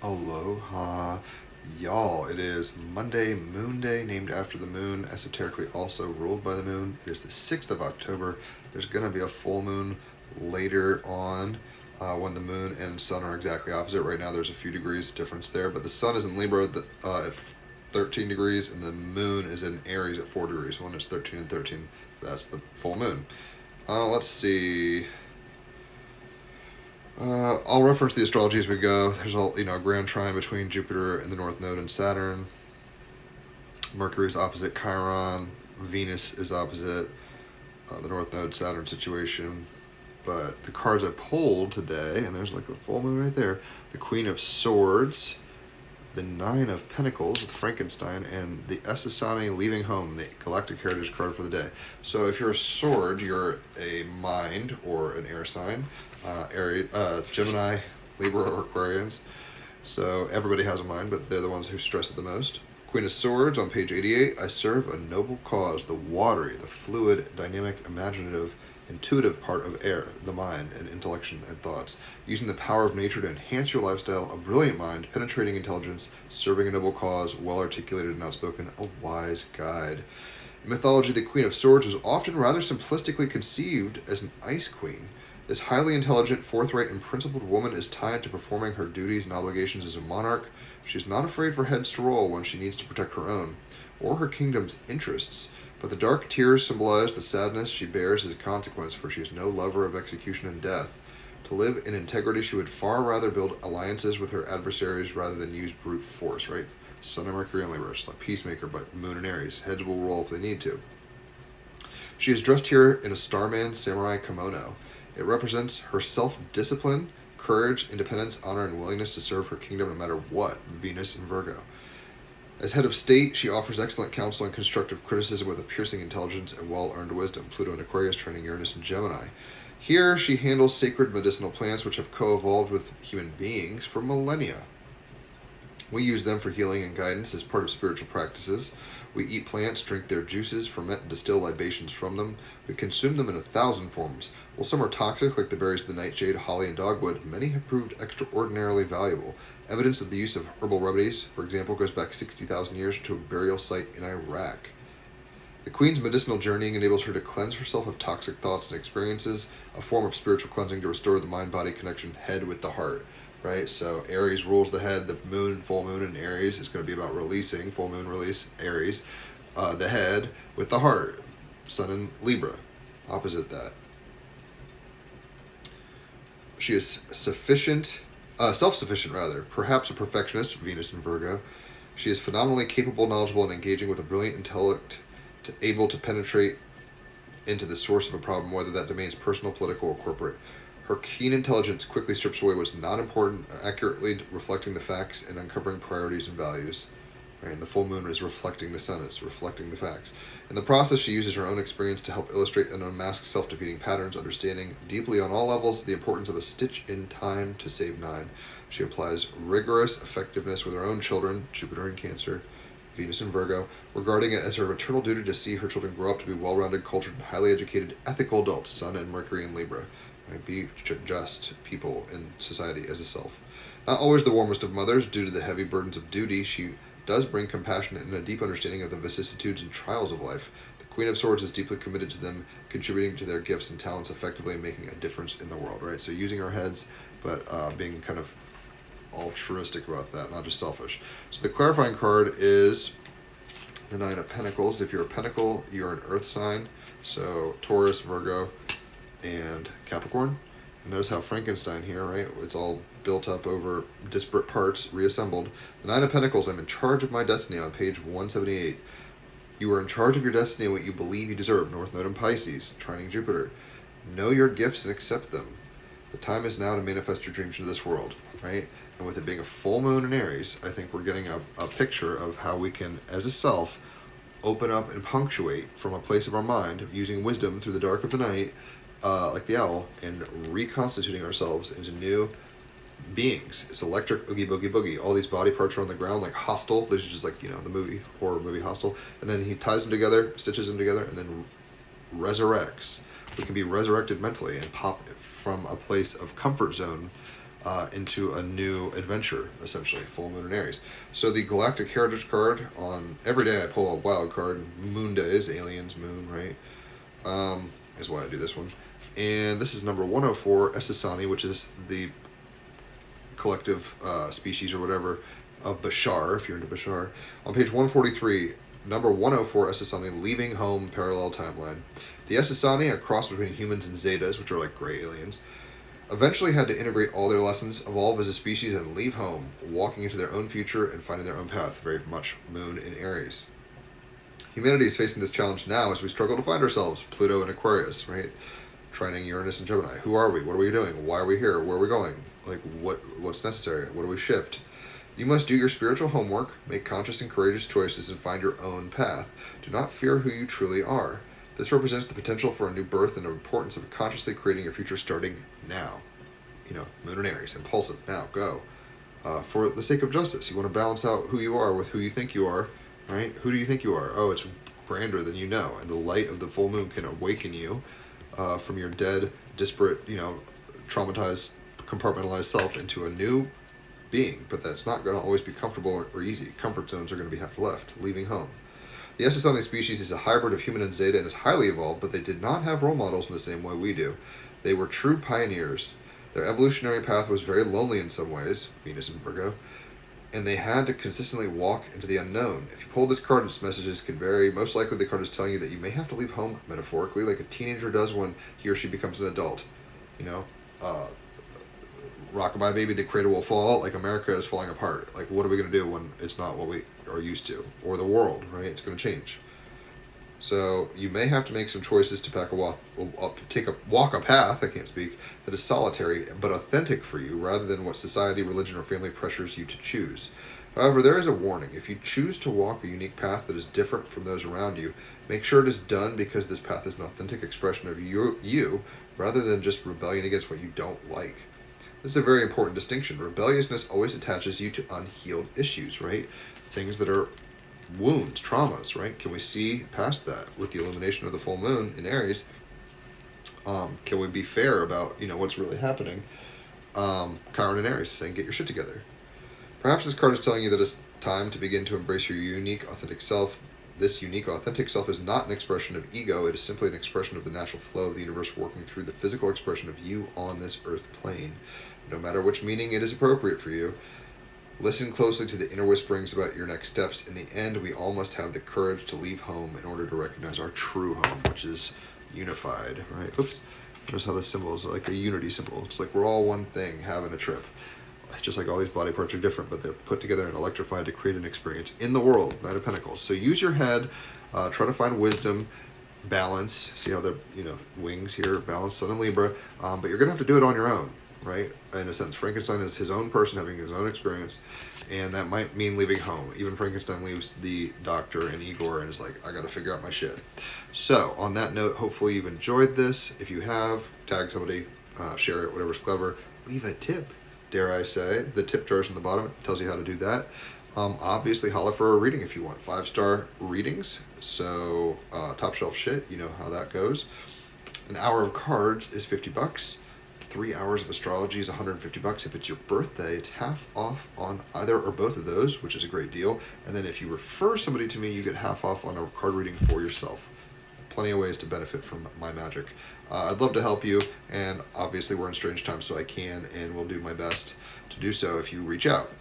Aloha, y'all. It is Monday, Moon Day, named after the moon, esoterically also ruled by the moon. It is the 6th of October. There's going to be a full moon later on when the moon and sun are exactly opposite. Right now, there's a few degrees difference there, but the sun is in Libra at 13 degrees, and the moon is in Aries at 4 degrees. When it's 13 and 13, that's the full moon. Let's see. I'll reference the astrology as we go. There's a grand trine between Jupiter and the North Node and Saturn. Mercury is opposite Chiron. Venus is opposite the North Node Saturn situation. But the cards I pulled today, and there's like a full moon right there. The Queen of Swords, the Nine of Pentacles with Frankenstein, and the Esasani Leaving Home, the Galactic Heritage card for the day. So if you're a sword, you're a mind or an air sign. Gemini, Libra, or Aquarians. So everybody has a mind, but they're the ones who stress it the most. Queen of Swords on page 88. I serve a noble cause, the watery, the fluid, dynamic, imaginative, intuitive part of air, the mind, and intellection and thoughts. Using the power of nature to enhance your lifestyle, a brilliant mind, penetrating intelligence, serving a noble cause, well articulated and outspoken, a wise guide. In mythology, the Queen of Swords was often rather simplistically conceived as an ice queen. This highly intelligent, forthright, and principled woman is tied to performing her duties and obligations as a monarch. She is not afraid for heads to roll when she needs to protect her own, or her kingdom's interests. But the dark tears symbolize the sadness she bears as a consequence, for she is no lover of execution and death. To live in integrity, she would far rather build alliances with her adversaries rather than use brute force, right? Sun and Mercury and Libra, it's like Peacemaker, but Moon and Aries. Heads will roll if they need to. She is dressed here in a Starman samurai kimono. It represents her self-discipline, courage, independence, honor, and willingness to serve her kingdom no matter what, Venus and Virgo. As head of state, she offers excellent counsel and constructive criticism with a piercing intelligence and well-earned wisdom. Pluto and Aquarius training Uranus and Gemini. Here, she handles sacred medicinal plants which have co-evolved with human beings for millennia. We use them for healing and guidance as part of spiritual practices. We eat plants, drink their juices, ferment and distill libations from them. We consume them in 1,000 forms. While some are toxic, like the berries of the nightshade, holly, and dogwood, many have proved extraordinarily valuable. Evidence of the use of herbal remedies, for example, goes back 60,000 years to a burial site in Iraq. The Queen's medicinal journeying enables her to cleanse herself of toxic thoughts and experiences, a form of spiritual cleansing to restore the mind-body connection, head with the heart. Right, so Aries rules the head. The moon, full moon in Aries is going to be about releasing. Full moon release, Aries. The head with the heart. Sun in Libra, opposite that. She is self-sufficient rather, perhaps a perfectionist, Venus in Virgo. She is phenomenally capable, knowledgeable, and engaging with a brilliant intellect, able to penetrate into the source of a problem, whether that domain is personal, political, or corporate. Her keen intelligence quickly strips away what's not important, accurately reflecting the facts and uncovering priorities and values. Right? And the full moon is reflecting the sun, it's reflecting the facts. In the process, she uses her own experience to help illustrate and unmask self-defeating patterns, understanding deeply on all levels the importance of a stitch in time to save nine. She applies rigorous effectiveness with her own children, Jupiter in Cancer, Venus in Virgo, regarding it as her maternal duty to see her children grow up to be well-rounded, cultured, and highly educated, ethical adults, Sun and Mercury in Libra. Right? Be just people in society as a self. Not always the warmest of mothers, due to the heavy burdens of duty, she does bring compassion and a deep understanding of the vicissitudes and trials of life. The Queen of Swords is deeply committed to them, contributing to their gifts and talents effectively and making a difference in the world, right? So using our heads, but being kind of altruistic about that, not just selfish. So the clarifying card is the Nine of Pentacles. If you're a Pentacle, you're an Earth sign. So Taurus, Virgo, and Capricorn. And notice how Frankenstein here, right? It's all built up over disparate parts, reassembled. The Nine of Pentacles, I'm in charge of my destiny on page 178. You are in charge of your destiny and what you believe you deserve. North Node in Pisces, trining Jupiter. Know your gifts and accept them. The time is now to manifest your dreams into this world, right? And with it being a full moon in Aries, I think we're getting a picture of how we can, as a self, open up and punctuate from a place of our mind, using wisdom through the dark of the night, like the owl, and reconstituting ourselves into new beings. It's electric oogie boogie boogie. All these body parts are on the ground like Hostel. This is just like, the movie, horror movie Hostel. And then he ties them together, stitches them together, and then resurrects. We can be resurrected mentally and pop from a place of comfort zone into a new adventure, essentially, full moon in Aries. So the Galactic Heritage card, on every day I pull a wild card, moon days, aliens, moon, right, is why I do this one. And this is number 104, Esasani, which is the collective species or whatever of Bashar, if you're into Bashar. On page 143, number 104, Esasani, leaving home, parallel timeline. The Esasani, a cross between humans and Zetas, which are like gray aliens, eventually had to integrate all their lessons, evolve as a species, and leave home, walking into their own future and finding their own path. Very much moon in Aries. Humanity is facing this challenge now as we struggle to find ourselves. Pluto and Aquarius, right? Trining Uranus and Gemini. Who are we? What are we doing? Why are we here? Where are we going? Like, what's necessary? What do we shift? You must do your spiritual homework, make conscious and courageous choices, and find your own path. Do not fear who you truly are. This represents the potential for a new birth and the importance of consciously creating your future starting now. Moon and Aries, impulsive, now, go. For the sake of justice, you want to balance out who you are with who you think you are, right? Who do you think you are? Oh, it's grander than you know, and the light of the full moon can awaken you from your dead, disparate, traumatized, compartmentalized self into a new being, but that's not going to always be comfortable or easy. Comfort zones are going to be left, leaving home. The Esasani species is a hybrid of human and Zeta and is highly evolved, but they did not have role models in the same way we do. They were true pioneers. Their evolutionary path was very lonely in some ways, Venus and Virgo, and they had to consistently walk into the unknown. If you pull this card, its messages can vary. Most likely the card is telling you that you may have to leave home, metaphorically, like a teenager does when he or she becomes an adult. Rockabye baby, the cradle will fall, like America is falling apart. Like, what are we going to do when it's not what we are used to? Or the world, right? It's going to change. So you may have to make some choices to walk a path, I can't speak, that is solitary but authentic for you, rather than what society, religion, or family pressures you to choose. However, there is a warning. If you choose to walk a unique path that is different from those around you, make sure it is done because this path is an authentic expression of you rather than just rebellion against what you don't like. This is a very important distinction. Rebelliousness always attaches you to unhealed issues, right? Things that are wounds, traumas, right? Can we see past that with the illumination of the full moon in Aries? Can we be fair about, what's really happening? Chiron and Aries saying, get your shit together. Perhaps this card is telling you that it's time to begin to embrace your unique, authentic self. This unique, authentic self is not an expression of ego. It is simply an expression of the natural flow of the universe working through the physical expression of you on this earth plane. No matter which meaning it is appropriate for you, listen closely to the inner whisperings about your next steps. In the end, we all must have the courage to leave home in order to recognize our true home, which is unified, right? Oops. Notice how this symbol is like a unity symbol. It's like we're all one thing having a trip. Just like all these body parts are different, but they're put together and electrified to create an experience in the world. Knight of Pentacles. So use your head, try to find wisdom, balance. See how the wings here, balance, Sun and Libra. But you're gonna have to do it on your own, right? In a sense, Frankenstein is his own person having his own experience, and that might mean leaving home. Even Frankenstein leaves the doctor and Igor and is like, I gotta figure out my shit. So on that note, hopefully you've enjoyed this. If you have, tag somebody, share it, whatever's clever. Leave a tip, dare I say. The tip jar's in the bottom. It tells you how to do that. Obviously, holla for a reading if you want. 5-star readings. So top shelf shit. You know how that goes. An hour of cards is $50. 3 hours of astrology is $150. If it's your birthday, it's half off on either or both of those, which is a great deal. And then if you refer somebody to me, you get half off on a card reading for yourself. Plenty of ways to benefit from my magic. I'd love to help you, and obviously we're in strange times, so I can and will do my best to do so if you reach out.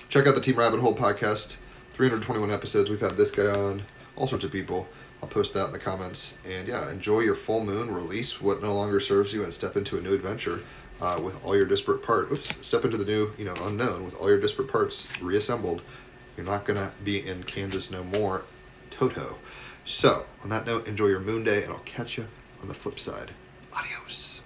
Check out the Team Rabbit Hole podcast. 321 episodes. We've had this guy on, all sorts of people. I'll post that in the comments. And yeah, enjoy your full moon, release what no longer serves you, and step into a new adventure with all your disparate parts. Step into the new, unknown with all your disparate parts reassembled. You're not going to be in Kansas no more, Toto. So, on that note, enjoy your moon day, and I'll catch you on the flip side. Adios.